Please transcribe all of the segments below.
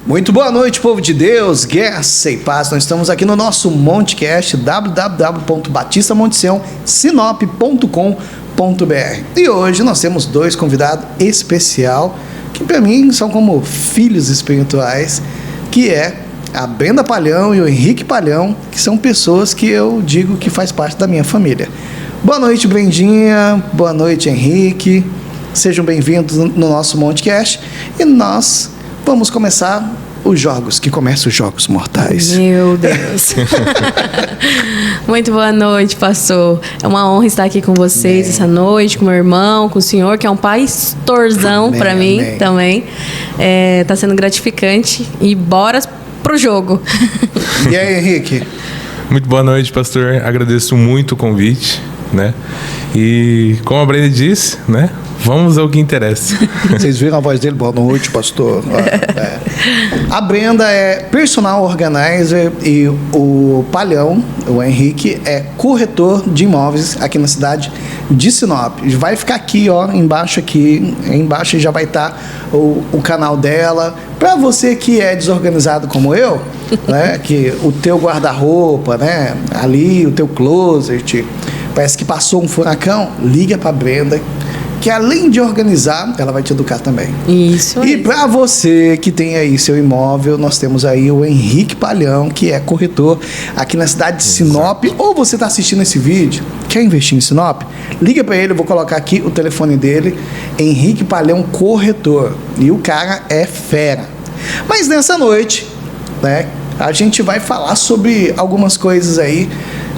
Muito boa noite, povo de Deus, graça e paz. Nós estamos aqui no nosso Montecast, www.batistamontesião.sinop.com.br. E hoje nós temos dois convidados especiais, que para mim são como filhos espirituais, que é a Brenda Palhão e o Henrique Palhão, que são pessoas que eu digo que faz parte da minha família. Boa noite, Brendinha. Boa noite, Henrique. Sejam bem-vindos no nosso Montecast. E nós vamos começar os jogos, que começam os jogos mortais. Meu Deus. Muito boa noite, pastor. É uma honra estar aqui com vocês essa noite, com meu irmão, com o senhor, que é um pastorzão para mim também. Tá sendo gratificante. E bora pro jogo. E aí, Henrique? Muito boa noite, pastor. Agradeço muito o convite, né? E como a Brenda disse, né? Vamos ao que interessa. Vocês viram a voz dele? Boa noite, pastor. A Brenda é personal organizer e o Palhão, o Henrique, é corretor de imóveis aqui na cidade de Sinop. Vai ficar aqui, ó, embaixo já vai estar o canal dela. Para você que é desorganizado como eu, né, que o teu guarda-roupa, né, ali, o teu closet, parece que passou um furacão, liga para Brenda, que além de organizar, ela vai te educar também. Isso. E para você que tem aí seu imóvel, nós temos aí o Henrique Palhão, que é corretor aqui na cidade de Sinop. Ou você está assistindo esse vídeo, quer investir em Sinop? Liga para ele, eu vou colocar aqui o telefone dele, Henrique Palhão Corretor. E o cara é fera. Mas nessa noite, né, a gente vai falar sobre algumas coisas aí,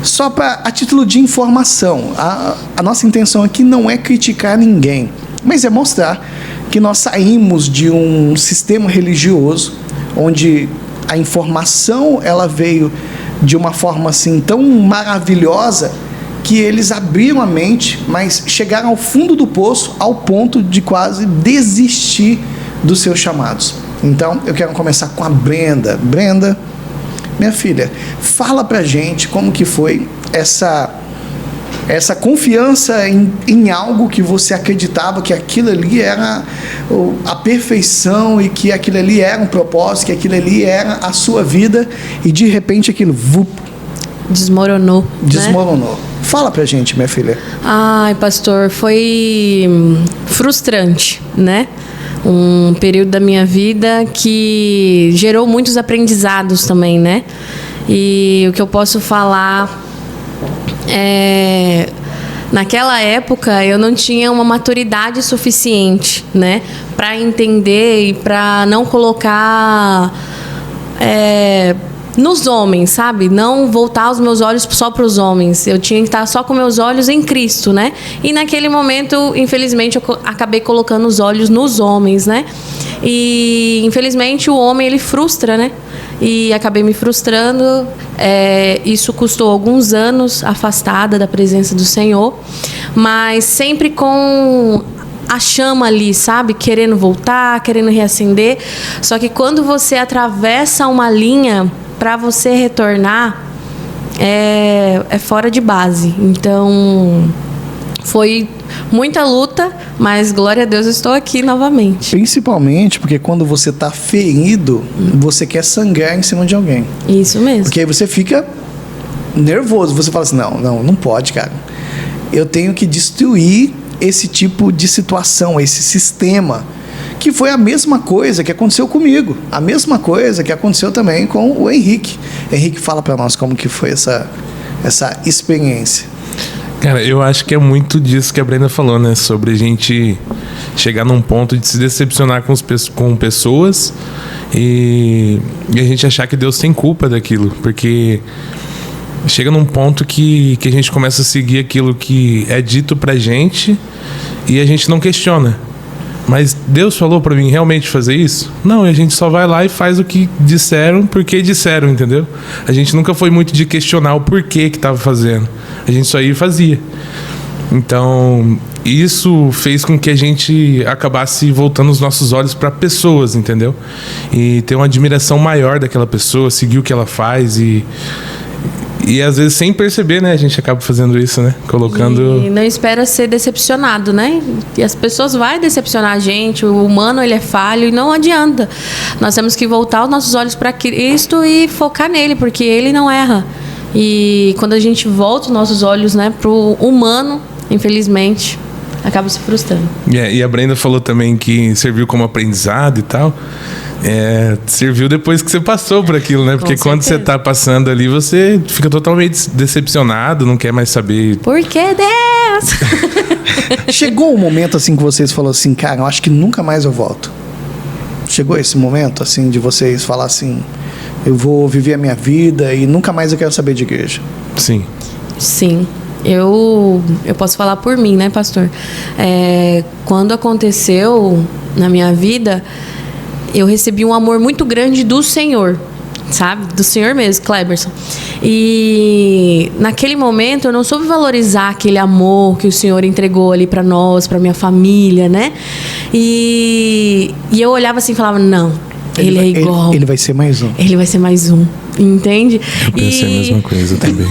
só a título de informação. A nossa intenção aqui não é criticar ninguém, mas é mostrar que nós saímos de um sistema religioso onde a informação ela veio de uma forma assim tão maravilhosa que eles abriram a mente, mas chegaram ao fundo do poço ao ponto de quase desistir dos seus chamados. Então eu quero começar com a Brenda. Brenda, minha filha, fala pra gente como que foi essa confiança em algo que você acreditava que aquilo ali era a perfeição e que aquilo ali era um propósito, que aquilo ali era a sua vida e de repente aquilo desmoronou. Desmoronou. Né? Fala pra gente, minha filha. Ai, pastor, foi frustrante, né? Um período da minha vida que gerou muitos aprendizados também, né? E o que eu posso falar é... Naquela época eu não tinha uma maturidade suficiente, né? Para entender e para não colocar... nos homens, sabe? Não voltar os meus olhos só para os homens. Eu tinha que estar só com meus olhos em Cristo, né? E naquele momento, infelizmente, eu acabei colocando os olhos nos homens, né? E, infelizmente, o homem, ele frustra, né? E acabei me frustrando. Isso custou alguns anos afastada da presença do Senhor. Mas sempre com a chama ali, sabe? Querendo voltar, querendo reacender. Só que quando você atravessa uma linha... para você retornar é fora de base. Então foi muita luta, mas glória a Deus eu estou aqui novamente. Principalmente porque quando você está ferido, você quer sangrar em cima de alguém. Isso mesmo. Porque aí você fica nervoso, você fala assim, não pode, cara. Eu tenho que destruir esse tipo de situação, esse sistema. Que foi a mesma coisa que aconteceu comigo. A mesma coisa que aconteceu também com o Henrique. Henrique, fala para nós como que foi essa experiência. Cara, eu acho que é muito disso que a Brenda falou, né? Sobre a gente chegar num ponto de se decepcionar com pessoas e a gente achar que Deus tem culpa daquilo. Porque chega num ponto que a gente começa a seguir aquilo que é dito pra gente e a gente não questiona. Mas Deus falou pra mim realmente fazer isso? Não, a gente só vai lá e faz o que disseram, porque disseram, entendeu? A gente nunca foi muito de questionar o porquê que tava fazendo. A gente só ia e fazia. Então, isso fez com que a gente acabasse voltando os nossos olhos para pessoas, entendeu? E ter uma admiração maior daquela pessoa, seguir o que ela faz e às vezes sem perceber, né? A gente acaba fazendo isso, né? Colocando... E não espera ser decepcionado, né? E as pessoas vão decepcionar a gente. O humano, ele é falho e não adianta. Nós temos que voltar os nossos olhos para Cristo e focar nele, porque ele não erra. E quando a gente volta os nossos olhos, né, pro humano, infelizmente, acaba se frustrando. E a Brenda falou também que serviu como aprendizado e tal. Serviu depois que você passou por aquilo, né? Porque quando você tá passando ali, você fica totalmente decepcionado, não quer mais saber. Por que Deus? Chegou um momento assim que vocês falaram assim, cara, eu acho que nunca mais eu volto. Chegou esse momento assim de vocês falar assim, eu vou viver a minha vida e nunca mais eu quero saber de igreja? Sim. Sim. Eu posso falar por mim, né, pastor? Quando aconteceu na minha vida, eu recebi um amor muito grande do Senhor, sabe? Do Senhor mesmo, Kleberson. E naquele momento eu não soube valorizar aquele amor que o Senhor entregou ali para nós, para minha família, né? E eu olhava assim e falava, não, ele é igual. Ele vai ser mais um. Ele vai ser mais um, entende? Eu pensei a mesma coisa também.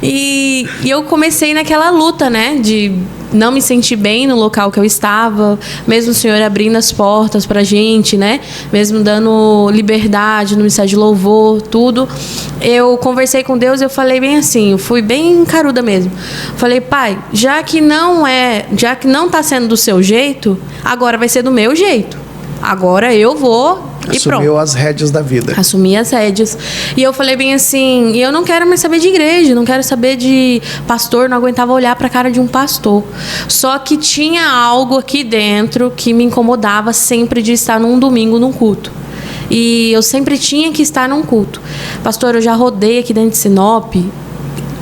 E eu comecei naquela luta, né? De não me sentir bem no local que eu estava, mesmo o Senhor abrindo as portas pra gente, né? Mesmo dando liberdade no ministério de louvor, tudo. Eu conversei com Deus, eu falei bem assim, eu fui bem caruda mesmo. Falei, Pai, já que não tá sendo do seu jeito, agora vai ser do meu jeito. Agora eu vou e pronto. Assumiu as rédeas da vida. Assumi as rédeas. E eu falei bem assim, eu não quero mais saber de igreja, não quero saber de pastor, não aguentava olhar para a cara de um pastor. Só que tinha algo aqui dentro que me incomodava sempre de estar num domingo num culto. E eu sempre tinha que estar num culto. Pastor, eu já rodei aqui dentro de Sinop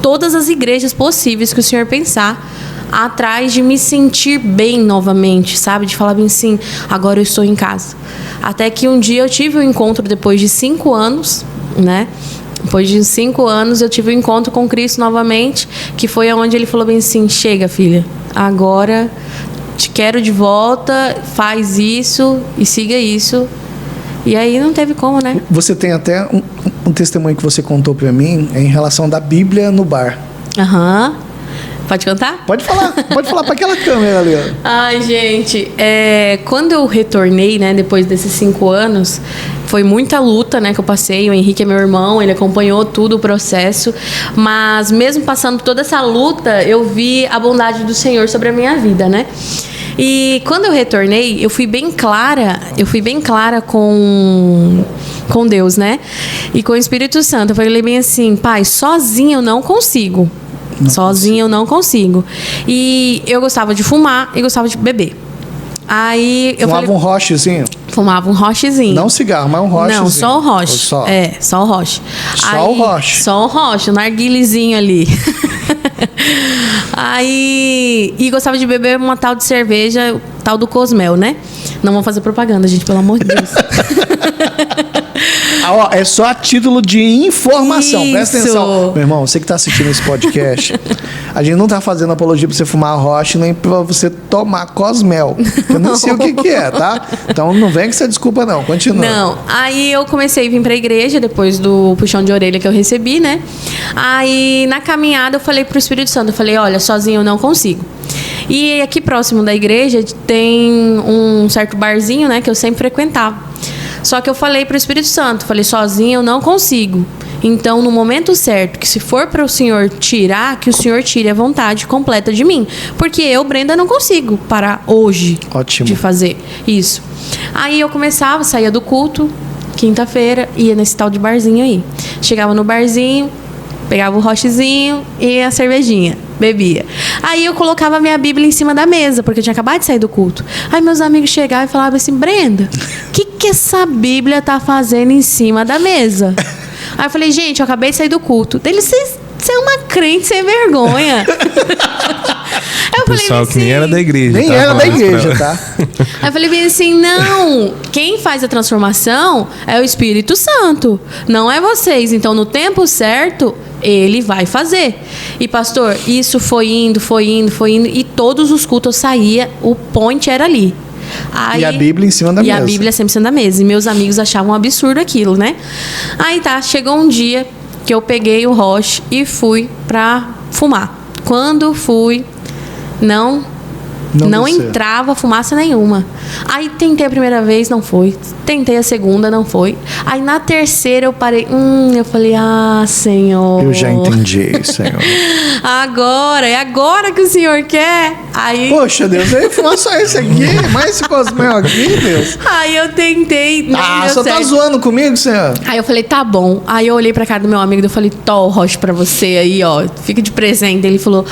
todas as igrejas possíveis que o senhor pensar, atrás de me sentir bem novamente, sabe? De falar bem assim, agora eu estou em casa. Até que um dia eu tive um encontro depois de 5 anos, né? Depois de 5 anos eu tive um encontro com Cristo novamente, que foi onde ele falou bem assim, chega filha, agora te quero de volta, faz isso e siga isso. E aí não teve como, né? Você tem até um testemunho que você contou pra mim em relação da Bíblia no bar. Aham. Pode contar? Pode falar para aquela câmera ali. Ó. Ai, gente, quando eu retornei, né, depois desses 5 anos, foi muita luta, né, que eu passei. O Henrique é meu irmão, ele acompanhou tudo o processo. Mas mesmo passando toda essa luta, eu vi a bondade do Senhor sobre a minha vida, né? E quando eu retornei, eu fui bem clara com Deus, né? E com o Espírito Santo. Eu falei bem assim, Pai, sozinha eu não consigo. Sozinha eu não consigo. E eu gostava de fumar e gostava de beber. Aí eu Fumava um rochezinho? Fumava um rochezinho. Não cigarro, mas um rochezinho. Não, só o roche. Só o roche. Só o roche. Só o roche, o narguilezinho ali. Aí... E gostava de beber uma tal de cerveja, tal do Cosmel, né? Não vamos fazer propaganda, gente, pelo amor de Deus. É só a título de informação. Isso. Presta atenção. Meu irmão, você que está assistindo esse podcast, a gente não está fazendo apologia para você fumar roche, nem para você tomar Cosmel. Eu nem sei o que é, tá? Então não vem com essa desculpa, não. Continua. Não. Aí eu comecei a vir para a igreja, depois do puxão de orelha que eu recebi, né? Aí na caminhada eu falei pro Espírito Santo, eu falei, olha, sozinho eu não consigo. E aqui próximo da igreja tem um certo barzinho, né, que eu sempre frequentava. Só que eu falei para o Espírito Santo, falei, sozinho eu não consigo. Então, no momento certo, que se for para o Senhor tirar, que o Senhor tire a vontade completa de mim. Porque eu, Brenda, não consigo parar hoje de fazer isso. Aí eu começava, saía do culto, quinta-feira, ia nesse tal de barzinho aí. Chegava no barzinho, pegava o rochezinho e a cervejinha, bebia. Aí eu colocava a minha Bíblia em cima da mesa, porque eu tinha acabado de sair do culto. Aí meus amigos chegavam e falavam assim, Brenda, o que essa Bíblia tá fazendo em cima da mesa? Aí eu falei, gente, eu acabei de sair do culto. Ele, você é uma crente sem vergonha. O pessoal que nem era da igreja. Nem era da igreja, tá? Aí eu falei bem assim, não, quem faz a transformação é o Espírito Santo, não é vocês. Então, no tempo certo, Ele vai fazer. E pastor, isso foi indo, e todos os cultos eu saía, o point era ali. Aí, e a Bíblia em cima da mesa. E a Bíblia sempre em cima da mesa. E meus amigos achavam um absurdo aquilo, né? Aí tá, chegou um dia que eu peguei o Roche e fui pra fumar. Quando fui, não entrava fumaça nenhuma. Aí tentei a primeira vez, não foi. Tentei a segunda, não foi. Aí na terceira eu parei. Eu falei, Senhor. Eu já entendi, Senhor. É agora que o Senhor quer. Aí... Poxa, Deus, eu ia fumar só esse aqui, mais esse cosmel aqui, Deus. Aí eu tentei. Não deu só certo. tá zoando comigo, Senhor? Aí eu falei, tá bom. Aí eu olhei pra cara do meu amigo e eu falei, o Roche pra você aí, ó. Fica de presente. Ele falou,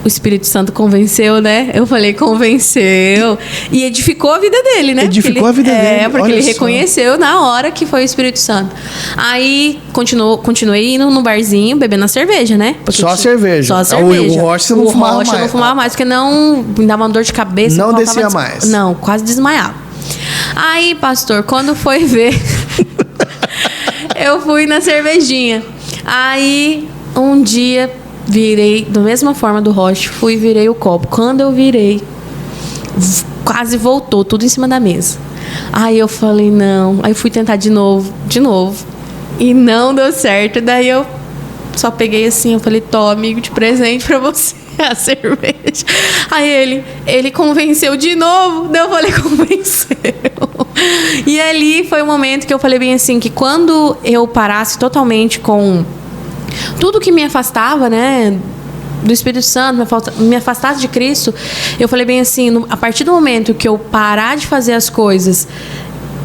o Espírito Santo convenceu, né? Eu falei, convenceu. E edificou a vida dele, né? Edificou a vida dele. É, porque ele reconheceu na hora que foi o Espírito Santo. Aí continuei indo no barzinho, bebendo a cerveja, né? Só a cerveja. Só a cerveja. O Roche você não fumava mais. O Roche eu não fumava mais, porque não me dava uma dor de cabeça. Não descia mais. Não, quase desmaiava. Aí, pastor, quando foi ver, eu fui na cervejinha. Aí, um dia, virei, da mesma forma do Roche, virei o copo. Quando eu virei, quase voltou, tudo em cima da mesa. Aí eu falei, não. Aí fui tentar de novo. E não deu certo. Daí eu só peguei assim, eu falei, amigo, de presente pra você a cerveja. Aí ele convenceu de novo. Daí eu falei, convenceu. E ali foi o momento que eu falei bem assim, que quando eu parasse totalmente com tudo que me afastava, né, do Espírito Santo, me afastasse de Cristo, eu falei bem assim, a partir do momento que eu parar de fazer as coisas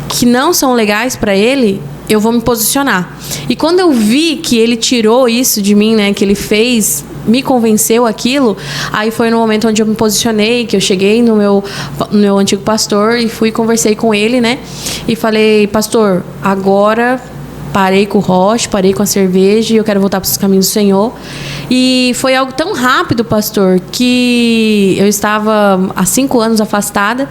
que não são legais para Ele, eu vou me posicionar. E quando eu vi que Ele tirou isso de mim, né, que Ele fez, me convenceu aquilo, aí foi no momento onde eu me posicionei, que eu cheguei no meu antigo pastor e fui e conversei com ele, né, e falei, pastor, agora parei com o Roche, parei com a cerveja e eu quero voltar para os caminhos do Senhor. E foi algo tão rápido, pastor, que eu estava há 5 anos afastada.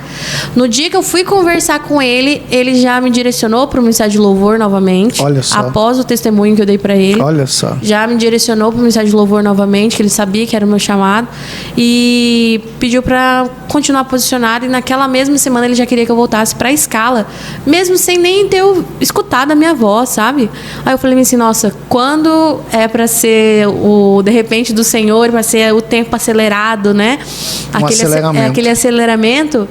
No dia que eu fui conversar com ele, ele já me direcionou para o Ministério de Louvor novamente. Olha só. Após o testemunho que eu dei para ele. Olha só. Já me direcionou para o Ministério de Louvor novamente, que ele sabia que era o meu chamado. E pediu para continuar posicionado. E naquela mesma semana ele já queria que eu voltasse para a escala, mesmo sem nem ter escutado a minha voz, sabe? Aí eu falei assim, nossa, quando é para ser o de repente do Senhor, para ser o tempo acelerado, né? Aquele aceleramento,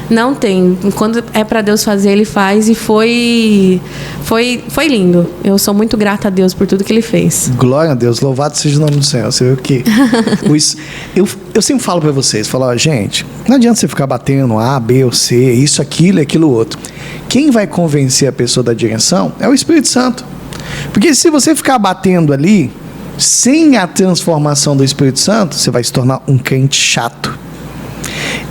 não tem. Quando é para Deus fazer, Ele faz. E foi lindo. Eu sou muito grata a Deus por tudo que Ele fez. Glória a Deus, louvado seja o nome do Senhor. Você vê o que eu sempre falo para vocês, gente, não adianta você ficar batendo A, B ou C, isso, aquilo e aquilo outro. Quem vai convencer a pessoa da direção é o Espírito Santo. Porque se você ficar batendo ali, sem a transformação do Espírito Santo, você vai se tornar um crente chato.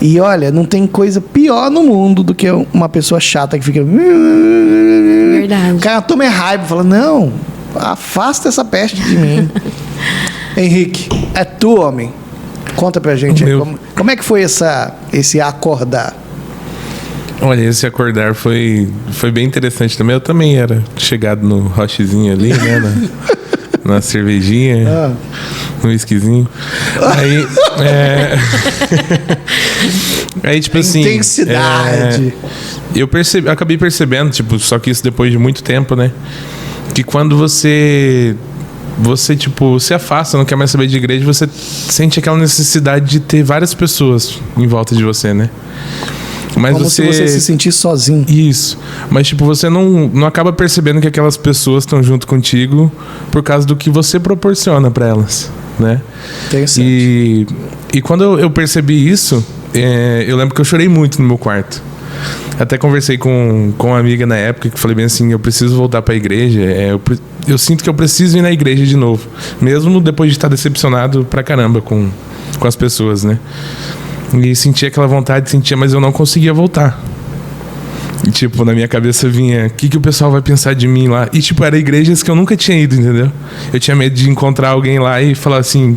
E olha, não tem coisa pior no mundo do que uma pessoa chata que fica... Verdade. O cara toma raiva e fala, não, afasta essa peste de mim. Henrique, é tu, homem. Conta pra gente aí, como é que foi esse acordar? Olha, esse acordar foi bem interessante também. Eu também era chegado no rochezinho ali, né? Na cervejinha, no whiskyzinho. Aí, tipo assim... Intensidade. Eu acabei percebendo, tipo, só que isso depois de muito tempo, né? Que quando você tipo, se afasta, não quer mais saber de igreja, você sente aquela necessidade de ter várias pessoas em volta de você, né? Mas como se você se sentisse sozinho. Isso. Mas, tipo, você não acaba percebendo que aquelas pessoas estão junto contigo por causa do que você proporciona para elas, né? Interessante. E quando eu percebi isso, eu lembro que eu chorei muito no meu quarto. Até conversei com uma amiga na época que falei bem assim, eu preciso voltar para a igreja. Eu sinto que eu preciso ir na igreja de novo. Mesmo depois de estar decepcionado pra caramba com as pessoas, né? E sentia aquela vontade, mas eu não conseguia voltar. E, tipo, na minha cabeça vinha, o que o pessoal vai pensar de mim lá? E, tipo, eram igrejas que eu nunca tinha ido, entendeu? Eu tinha medo de encontrar alguém lá e falar assim,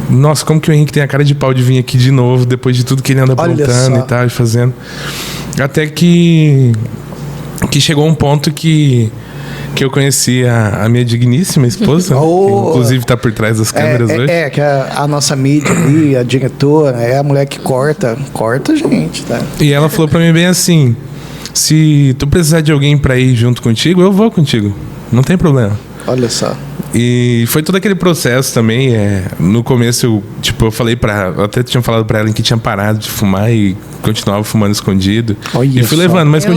nossa, como que o Henrique tem a cara de pau de vir aqui de novo, depois de tudo que ele anda aprontando e tal, e fazendo. Até que chegou um ponto que que eu conheci a minha digníssima esposa, Oh. que inclusive está por trás das câmeras hoje. Que a nossa mídia ali, a diretora, é a mulher que corta a gente, tá? E ela falou pra mim bem assim: se tu precisar de alguém pra ir junto contigo, eu vou contigo. Não tem problema. Olha só. E foi todo aquele processo também. No começo, eu falei eu até tinha falado pra ela que tinha parado de fumar e continuava fumando escondido. Olha e fui só. levando, mas Eu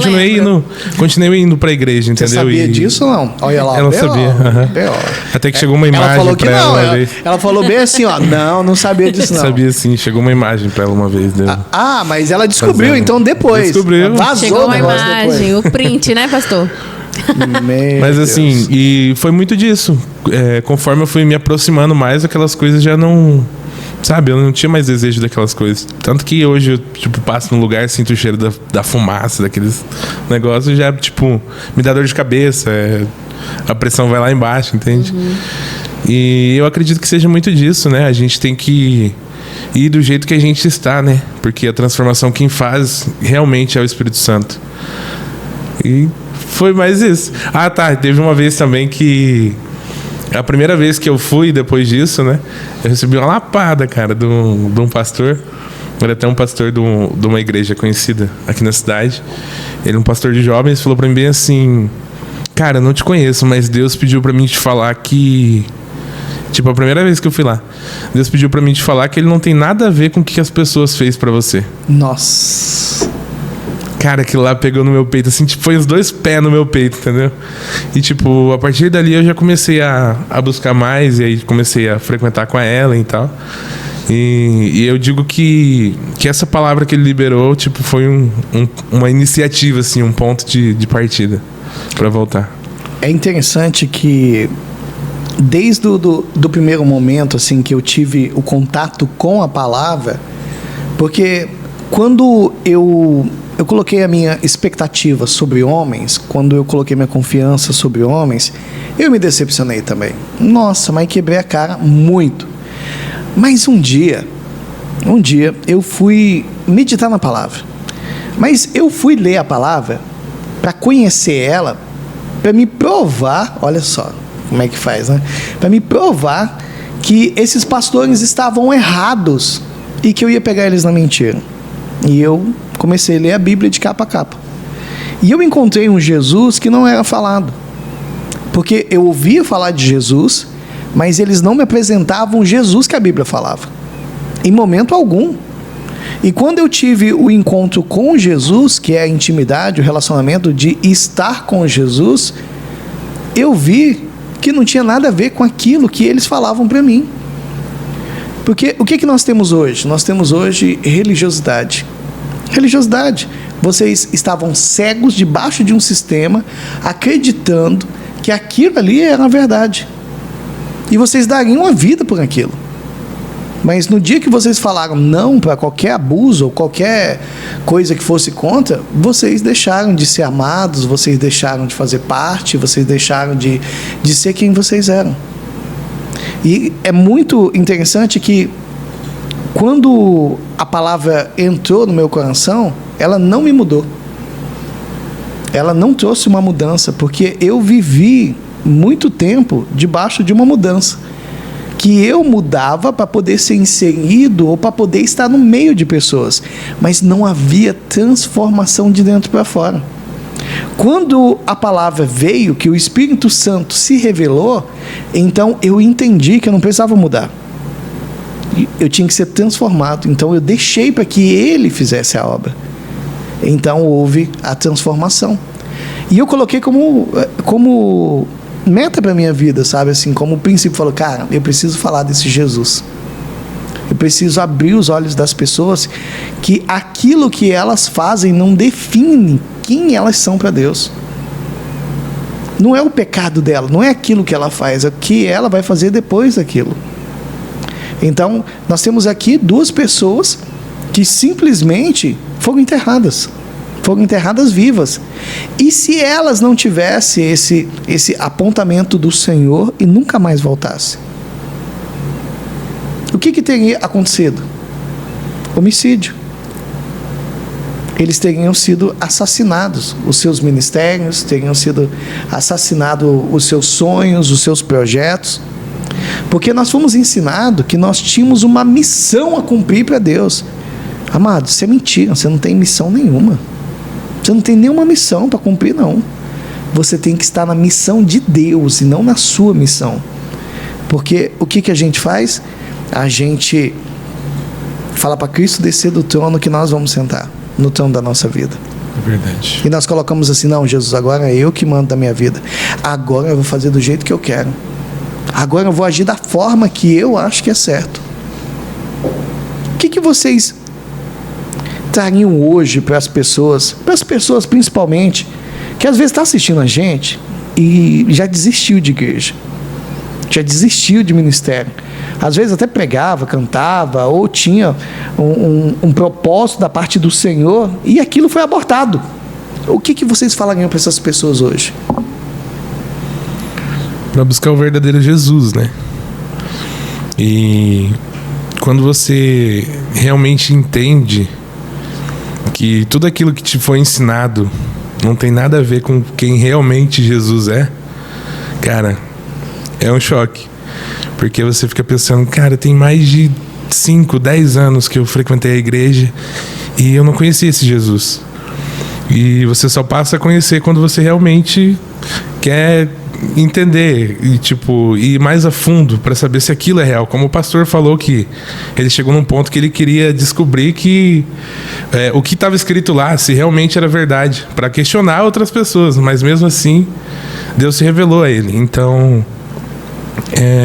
continuei indo pra igreja, entendeu? Você sabia disso ou não? Olha lá. Ela sabia. Aham. B.O. Até que chegou uma imagem Ela falou que pra ela não. uma Ela, vez. ela falou bem assim, ó. Não sabia disso não. Sabia sim, chegou uma imagem pra ela uma vez. Mas ela descobriu, Fazendo. então depois. Descobriu. Vazou Chegou o uma negócio imagem, o print, né, pastor? Meu Mas Deus. assim, e foi muito disso. Conforme eu fui me aproximando mais, aquelas coisas já não. Sabe, eu não tinha mais desejo daquelas coisas. Tanto que hoje eu, passo num lugar, sinto o cheiro da fumaça, daqueles negócios, já, me dá dor de cabeça. A pressão vai lá embaixo, entende? E eu acredito que seja muito disso, né? A gente tem que ir do jeito que a gente está, né? Porque a transformação quem faz realmente é o Espírito Santo. E foi mais isso. Ah, tá. Teve uma vez também que... A primeira vez que eu fui depois disso, né? Eu recebi uma lapada, cara, de um pastor. Ele é até um pastor de uma igreja conhecida aqui na cidade. Ele é um pastor de jovens. Falou pra mim bem assim... Cara, eu não te conheço, mas Deus pediu pra mim te falar que... a primeira vez que eu fui lá. Deus pediu pra mim te falar que ele não tem nada a ver com o que as pessoas fez pra você. Nossa. Cara, aquilo lá pegou no meu peito, assim, foi os 2 pés no meu peito, entendeu? E, a partir dali eu já comecei a buscar mais, e aí comecei a frequentar com a Ellen e tal. E eu digo que essa palavra que ele liberou, foi uma iniciativa, assim, um ponto de partida pra voltar. É interessante que desde do primeiro momento, assim, que eu tive o contato com a palavra, porque quando eu coloquei a minha expectativa sobre homens, quando eu coloquei minha confiança sobre homens, eu me decepcionei também. Nossa, mas quebrei a cara muito. Mas um dia eu fui meditar na palavra. Mas eu fui ler a palavra para conhecer ela, para me provar, olha só como é que faz, né? Para me provar que esses pastores estavam errados e que eu ia pegar eles na mentira. E eu comecei a ler a Bíblia de capa a capa. E eu encontrei um Jesus que não era falado. Porque eu ouvia falar de Jesus, mas eles não me apresentavam o Jesus que a Bíblia falava. Em momento algum. E quando eu tive o encontro com Jesus, que é a intimidade, o relacionamento de estar com Jesus, eu vi que não tinha nada a ver com aquilo que eles falavam para mim. Porque o que nós temos hoje? Nós temos hoje religiosidade. Religiosidade. Vocês estavam cegos debaixo de um sistema, acreditando que aquilo ali era a verdade. E vocês dariam a vida por aquilo. Mas no dia que vocês falaram não para qualquer abuso ou qualquer coisa que fosse contra, vocês deixaram de ser amados, vocês deixaram de fazer parte, vocês deixaram de ser quem vocês eram. E é muito interessante que quando a palavra entrou no meu coração, ela não me mudou. Ela não trouxe uma mudança, porque eu vivi muito tempo debaixo de uma mudança. Que eu mudava para poder ser inserido ou para poder estar no meio de pessoas. Mas não havia transformação de dentro para fora. Quando a palavra veio, que o Espírito Santo se revelou, então eu entendi que eu não precisava mudar. Eu tinha que ser transformado. Então eu deixei para que ele fizesse a obra. Então houve a transformação. E eu coloquei como meta para minha vida, sabe? Assim, como princípio, falou, cara, eu preciso falar desse Jesus. Eu preciso abrir os olhos das pessoas que aquilo que elas fazem não define quem elas são para Deus. Não é o pecado dela, não é aquilo que ela faz, é o que ela vai fazer depois daquilo. Então, nós temos aqui 2 pessoas que simplesmente foram enterradas vivas. E se elas não tivessem esse apontamento do Senhor e nunca mais voltassem? O que teria acontecido? Homicídio. eles teriam sido assassinados, os seus ministérios teriam sido assassinados, os seus sonhos, os seus projetos, porque nós fomos ensinados que nós tínhamos uma missão a cumprir para Deus. Amado, isso é mentira, você não tem missão nenhuma, você não tem nenhuma missão para cumprir, não. Você tem que estar na missão de Deus e não na sua missão, porque o que a gente faz? A gente fala para Cristo descer do trono que nós vamos sentar no trono da nossa vida. É verdade. E nós colocamos assim: não, Jesus, agora é eu que mando da minha vida, agora eu vou fazer do jeito que eu quero, agora eu vou agir da forma que eu acho que é certo. O que vocês trariam hoje para as pessoas principalmente, que às vezes está assistindo a gente e já desistiu de igreja, já desistiu de ministério, às vezes até pregava, cantava, ou tinha um propósito da parte do Senhor, e aquilo foi abortado. O que vocês falariam para essas pessoas hoje? Para buscar o verdadeiro Jesus, né? E quando você realmente entende que tudo aquilo que te foi ensinado não tem nada a ver com quem realmente Jesus é, cara, é um choque. Porque você fica pensando, cara, tem mais de 5, 10 anos que eu frequentei a igreja e eu não conhecia esse Jesus. E você só passa a conhecer quando você realmente quer entender e ir mais a fundo para saber se aquilo é real. Como o pastor falou, que ele chegou num ponto que ele queria descobrir que o que estava escrito lá, se realmente era verdade, para questionar outras pessoas, mas mesmo assim Deus se revelou a ele. Então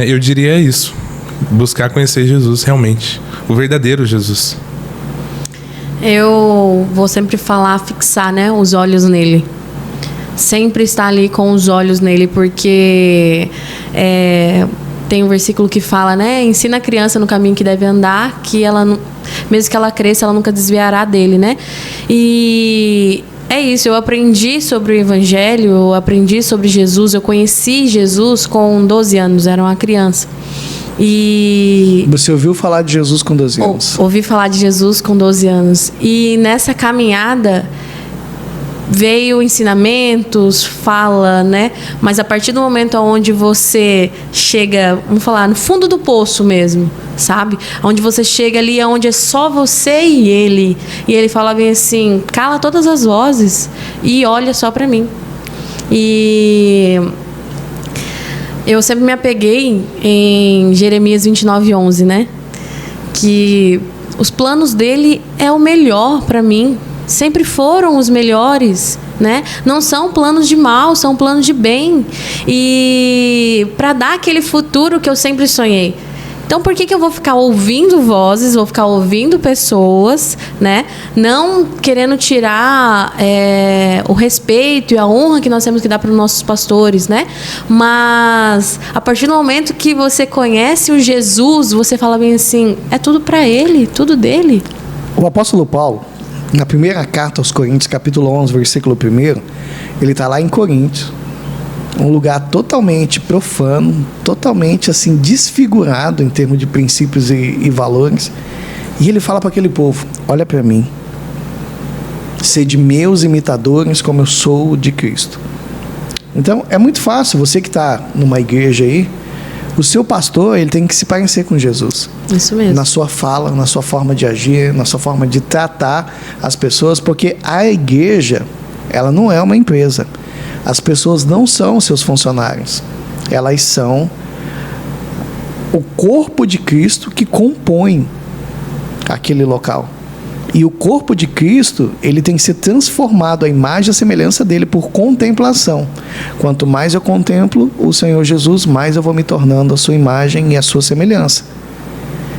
eu diria isso: buscar conhecer Jesus realmente, o verdadeiro Jesus. Eu vou sempre falar, fixar, né, os olhos nele. Sempre estar ali com os olhos nele, porque tem um versículo que fala, né, ensina a criança no caminho que deve andar, que ela, mesmo que ela cresça, ela nunca desviará dele, né? E é isso, eu aprendi sobre o Evangelho, eu aprendi sobre Jesus, eu conheci Jesus com 12 anos, era uma criança. E você ouviu falar de Jesus com 12 anos? Ouvi falar de Jesus com 12 anos. E nessa caminhada veio ensinamentos, fala, né? Mas a partir do momento onde você chega, vamos falar, no fundo do poço mesmo, sabe? Onde você chega ali, onde é só você e ele fala bem assim: cala todas as vozes e olha só pra mim. E eu sempre me apeguei em Jeremias 29:11, né? Que os planos dele é o melhor pra mim. Sempre foram os melhores, né? Não são planos de mal, são planos de bem. E para dar aquele futuro que eu sempre sonhei. Então, por que eu vou ficar ouvindo vozes, vou ficar ouvindo pessoas, né? Não querendo tirar o respeito e a honra que nós temos que dar para os nossos pastores, né? Mas, a partir do momento que você conhece o Jesus, você fala bem assim: é tudo para ele, tudo dele. O apóstolo Paulo, na primeira carta aos Coríntios, capítulo 11, versículo 1, ele está lá em Coríntios, um lugar totalmente profano, totalmente assim desfigurado em termos de princípios e valores, e ele fala para aquele povo: olha para mim, sede meus imitadores como eu sou de Cristo. Então é muito fácil, você que está numa igreja aí, o seu pastor, ele tem que se parecer com Jesus. Isso mesmo. Na sua fala, na sua forma de agir, na sua forma de tratar as pessoas, porque a igreja, ela não é uma empresa. As pessoas não são seus funcionários. Elas são o corpo de Cristo que compõe aquele local. E o corpo de Cristo, ele tem que ser transformado à imagem e à semelhança dele por contemplação. Quanto mais eu contemplo o Senhor Jesus, mais eu vou me tornando a sua imagem e a sua semelhança.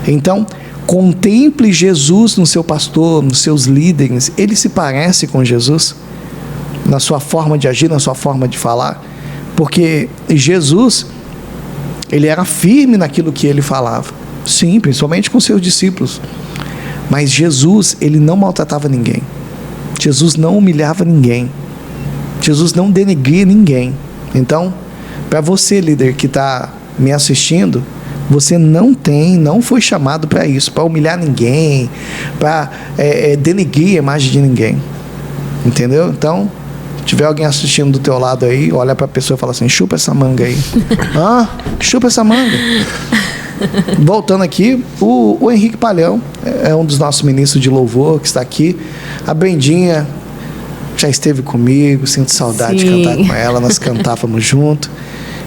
Então, contemple Jesus no seu pastor, nos seus líderes. Ele se parece com Jesus na sua forma de agir, na sua forma de falar, porque Jesus, ele era firme naquilo que ele falava. Sim, principalmente com seus discípulos. Mas Jesus, ele não maltratava ninguém. Jesus não humilhava ninguém. Jesus não denegria ninguém. Então, para você, líder, que está me assistindo, Você não foi chamado para isso, para humilhar ninguém, para denegrir a imagem de ninguém. Entendeu? Então, se tiver alguém assistindo do teu lado aí, olha para a pessoa e fala assim: chupa essa manga aí. Chupa essa manga. Voltando aqui, o Henrique Palhão é um dos nossos ministros de louvor que está aqui. A Brendinha já esteve comigo, sinto saudade de cantar com ela, nós cantávamos junto.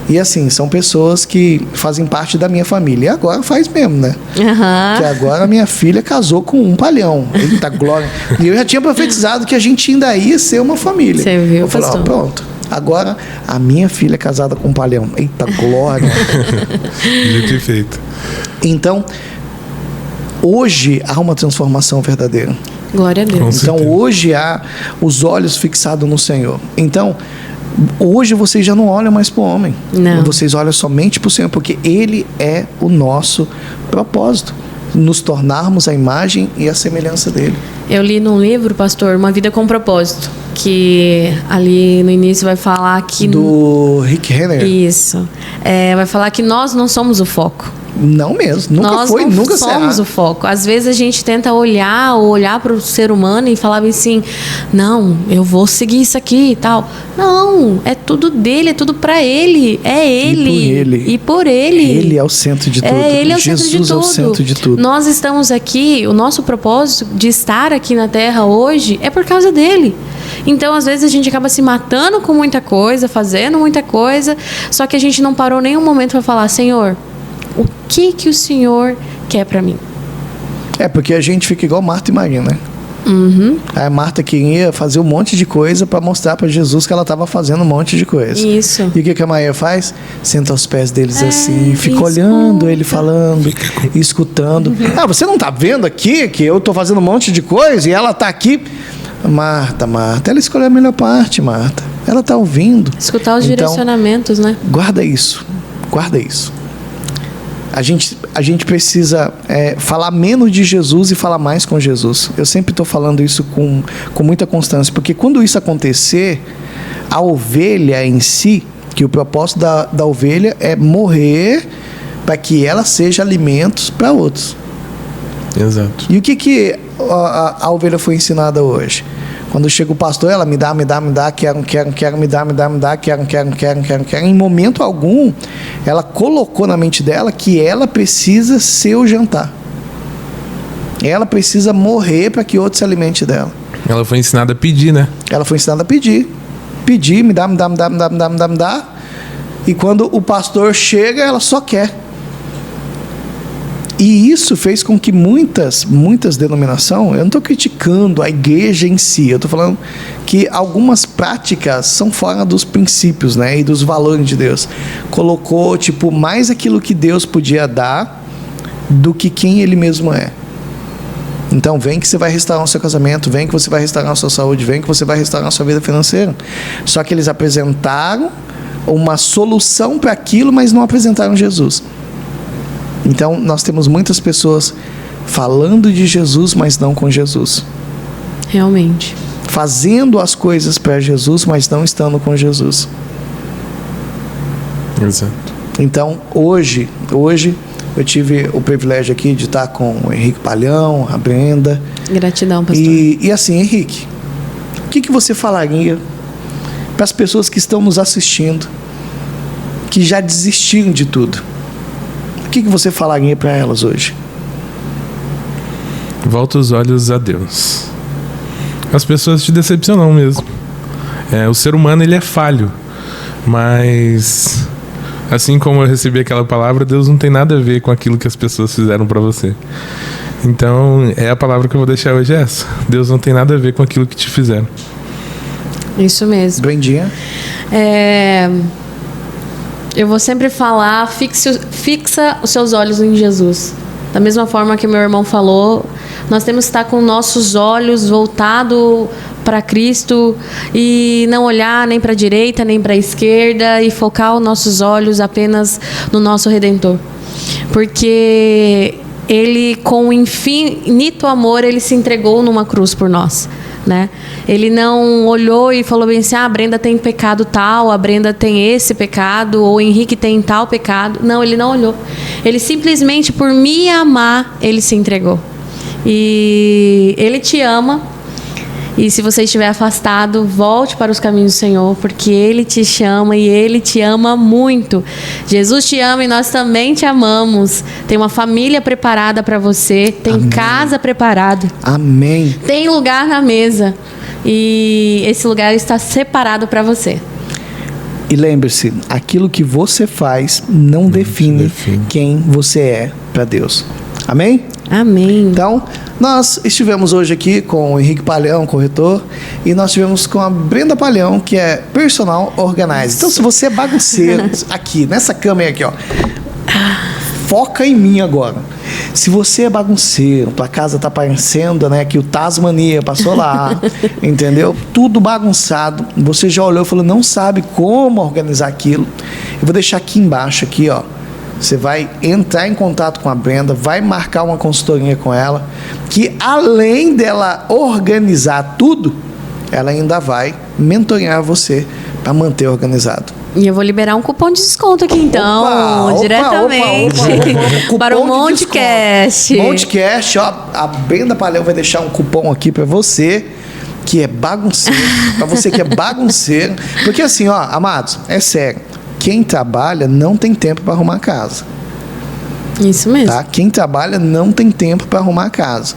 E assim, são pessoas que fazem parte da minha família. E agora faz mesmo, né? Que agora a minha filha casou com um Palhão. Eita glória. E eu já tinha profetizado que a gente ainda ia ser uma família. Você viu, eu falei, pronto. Agora a minha filha é casada com um Palhão. Eita glória. Dito e feito. Então, hoje há uma transformação verdadeira. Glória a Deus. Então, hoje há os olhos fixados no Senhor. Então, hoje vocês já não olham mais para o homem. Não. Vocês olham somente para o Senhor, porque Ele é o nosso propósito. Nos tornarmos a imagem e a semelhança dele. Eu li num livro, pastor, Uma Vida com Propósito, que ali no início vai falar que... Do Rick Renner. Isso. Vai falar que nós não somos o foco. Não mesmo, nunca foi, nunca será. Nós não somos o foco. Às vezes a gente tenta olhar para o ser humano e falar assim: não, eu vou seguir isso aqui e tal. Não, é tudo dele, é tudo para ele. É ele. E por ele. Ele é o centro de tudo. Ele é o Jesus centro de tudo. É o centro de tudo. Nós estamos aqui, o nosso propósito de estar aqui na Terra hoje é por causa dele. Então, às vezes, a gente acaba se matando com muita coisa, fazendo muita coisa, só que a gente não parou nenhum momento para falar: Senhor, o que o Senhor quer para mim? Porque a gente fica igual Marta e Maria, né? A Marta queria fazer um monte de coisa para mostrar para Jesus que ela estava fazendo um monte de coisa. Isso. E o que a Maria faz? Senta aos pés deles assim, fica olhando ele falando, escutando. Você não tá vendo aqui que eu tô fazendo um monte de coisa e ela tá aqui? Marta, ela escolheu a melhor parte, Marta. Ela tá ouvindo. Escutar os direcionamentos, né? Guarda isso. A gente precisa falar menos de Jesus e falar mais com Jesus. Eu sempre estou falando isso com muita constância, porque quando isso acontecer, a ovelha em si, que o propósito da ovelha é morrer para que ela seja alimentos para outros. Exato. E o que a ovelha foi ensinada hoje? Quando chega o pastor, ela me dá, quero, me dá, quero. Em momento algum, ela colocou na mente dela que ela precisa ser o jantar. Ela precisa morrer para que outro se alimente dela. Ela foi ensinada a pedir, né? Ela foi ensinada a pedir. Pedir, me dá. E quando o pastor chega, ela só quer. E isso fez com que muitas denominações, eu não estou criticando a igreja em si, eu estou falando que algumas práticas são fora dos princípios, né, e dos valores de Deus. Colocou, mais aquilo que Deus podia dar do que quem Ele mesmo é. Então, vem que você vai restaurar o seu casamento, vem que você vai restaurar a sua saúde, vem que você vai restaurar a sua vida financeira. Só que eles apresentaram uma solução para aquilo, mas não apresentaram Jesus. Então, nós temos muitas pessoas falando de Jesus, mas não com Jesus. Realmente. Fazendo as coisas para Jesus, mas não estando com Jesus. Exato. Então, hoje eu tive o privilégio aqui de estar com o Henrique Palhão, a Brenda. Gratidão, pastor. E assim, Henrique, o que você falaria para as pessoas que estão nos assistindo, que já desistiram de tudo? O que você falaria para elas hoje? Volta os olhos a Deus. As pessoas te decepcionam mesmo. O ser humano, ele é falho. Mas, assim como eu recebi aquela palavra, Deus não tem nada a ver com aquilo que as pessoas fizeram para você. Então, a palavra que eu vou deixar hoje é essa. Deus não tem nada a ver com aquilo que te fizeram. Isso mesmo. Brendinha? Eu vou sempre falar, fixa os seus olhos em Jesus. Da mesma forma que meu irmão falou, nós temos que estar com nossos olhos voltados para Cristo e não olhar nem para a direita, nem para a esquerda e focar os nossos olhos apenas no nosso Redentor. Porque Ele, com infinito amor, Ele se entregou numa cruz por nós. Né? Ele não olhou e falou bem assim: a Brenda tem pecado tal, a Brenda tem esse pecado, ou o Henrique tem tal pecado. Não, ele não olhou. Ele simplesmente, por me amar, ele se entregou. E ele te ama. E se você estiver afastado, volte para os caminhos do Senhor, porque Ele te chama e Ele te ama muito. Jesus te ama e nós também te amamos. Tem uma família preparada para você, tem Amém. Casa preparada. Amém. Tem lugar na mesa e esse lugar está separado para você. E lembre-se, aquilo que você faz não define quem você é para Deus. Amém? Amém. Então, nós estivemos hoje aqui com o Henrique Palhão, corretor, e nós estivemos com a Brenda Palhão, que é personal organizer. Então, se você é bagunceiro, aqui, nessa câmera aqui, ó, foca em mim agora. Se você é bagunceiro, tua casa tá parecendo, né, que o Tasmania passou lá, entendeu? Tudo bagunçado. Você já olhou e falou, não sabe como organizar aquilo. Eu vou deixar aqui embaixo, aqui, ó. Você vai entrar em contato com a Brenda, vai marcar uma consultoria com ela, que além dela organizar tudo, ela ainda vai mentorear você para manter organizado. E eu vou liberar um cupom de desconto aqui, então, Opa, diretamente opa. para o Cupom de Montecast. Montecast, ó, a Brenda Palhão vai deixar um cupom aqui para você que é bagunceiro, para você que é bagunceiro, porque assim, ó, amados, é sério. Quem trabalha não tem tempo para arrumar a casa. Isso mesmo. Tá? Quem trabalha não tem tempo para arrumar a casa.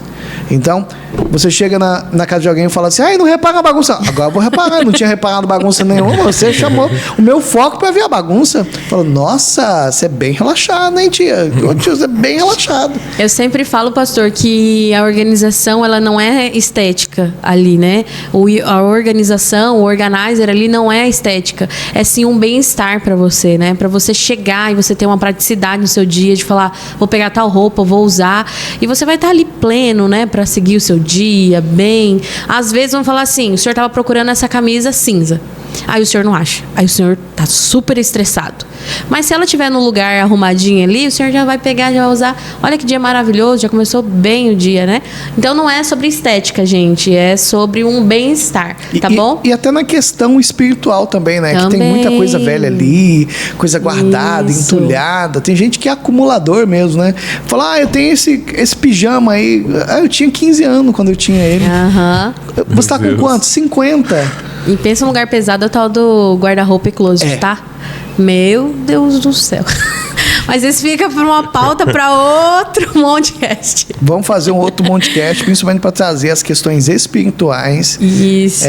Então, você chega na casa de alguém e fala assim, ai, não repara a bagunça. Agora eu vou reparar, eu não tinha reparado bagunça nenhuma. Você chamou o meu foco para ver a bagunça. Falou, nossa, você é bem relaxado, hein, tia? Você é bem relaxado. Eu sempre falo, pastor, que a organização, ela não é estética ali, né? A organização, o organizer ali não é estética. É sim um bem-estar para você, né? Para você chegar e você ter uma praticidade no seu dia de falar, vou pegar tal roupa, vou usar. E você vai estar ali pleno, né? Para seguir o seu dia, bem. Às vezes vão falar assim, o senhor estava procurando essa camisa cinza. Aí o senhor não acha. Aí o senhor tá super estressado. Mas se ela estiver no lugar arrumadinha ali, o senhor já vai pegar, já vai usar. Olha que dia maravilhoso, já começou bem o dia, né? Então não é sobre estética, gente. É sobre um bem-estar, tá bom? E até na questão espiritual também, né? Também. Que tem muita coisa velha ali, coisa guardada, Isso. entulhada. Tem gente que é acumulador mesmo, né? Fala, eu tenho esse pijama aí. Eu tinha 15 anos quando eu tinha ele. Aham. Você tá com Deus. quanto? 50. E pensa num lugar pesado, é o tal do guarda-roupa e closet, É. tá? Meu Deus do céu. Mas isso fica para uma pauta para outro Montecast. Vamos fazer um outro Montecast, principalmente para trazer as questões espirituais. Isso.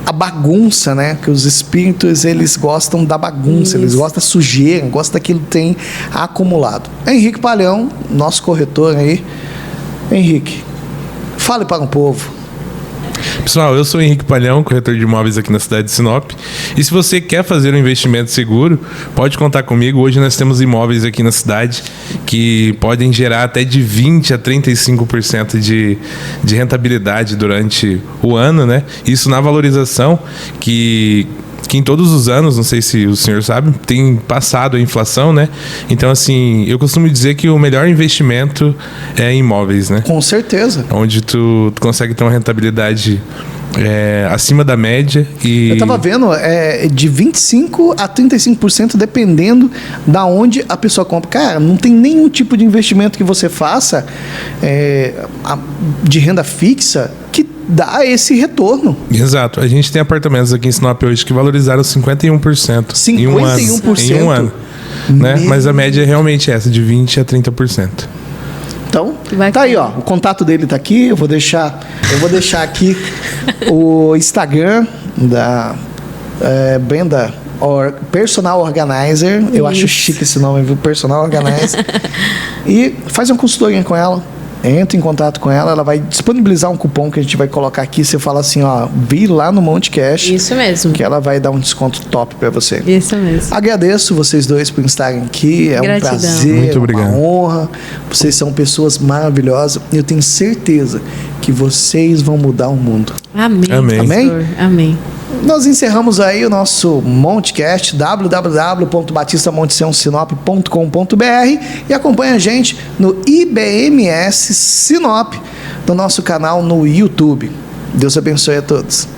A bagunça, né? Que os espíritos, eles gostam da bagunça, eles gostam da sujeira, gostam daquilo que tem acumulado. Henrique Palhão, nosso corretor aí. Henrique, fale para o povo. Pessoal, eu sou o Henrique Palhão, corretor de imóveis aqui na cidade de Sinop. E se você quer fazer um investimento seguro, pode contar comigo. Hoje nós temos imóveis aqui na cidade que podem gerar até de 20% a 35% de rentabilidade durante o ano, né? Isso na valorização que em todos os anos, não sei se o senhor sabe, tem passado a inflação, né? Então, assim, eu costumo dizer que o melhor investimento é em imóveis, né? Com certeza. Onde tu consegue ter uma rentabilidade acima da média e... Eu tava vendo, de 25% a 35% dependendo da onde a pessoa compra. Cara, não tem nenhum tipo de investimento que você faça de renda fixa que dá esse retorno. Exato. A gente tem apartamentos aqui em Sinop hoje que valorizaram 51%. Em um ano. 51%? Em um ano. Né? Mas a média é realmente essa, de 20% a 30%. Então, Vai tá aí, ó. O contato dele tá aqui. Eu vou deixar aqui o Instagram da Brenda Personal Organizer. Eu acho chique esse nome, viu? Personal Organizer. E faz uma consultoria com ela. Entra em contato com ela, ela vai disponibilizar um cupom que a gente vai colocar aqui. Você fala assim, ó, vi lá no Montecast. Isso mesmo. Que ela vai dar um desconto top pra você. Isso mesmo. Agradeço vocês dois por estarem aqui. É Gratidão. um prazer, Muito obrigado. uma honra. Vocês são pessoas maravilhosas. Eu tenho certeza que vocês vão mudar o mundo. Amém. Amém. pastor. Amém. Nós encerramos aí o nosso Montecast, www.batistamonteseonsinop.com.br, e acompanha a gente no IBMS Sinop, no nosso canal no YouTube. Deus abençoe a todos.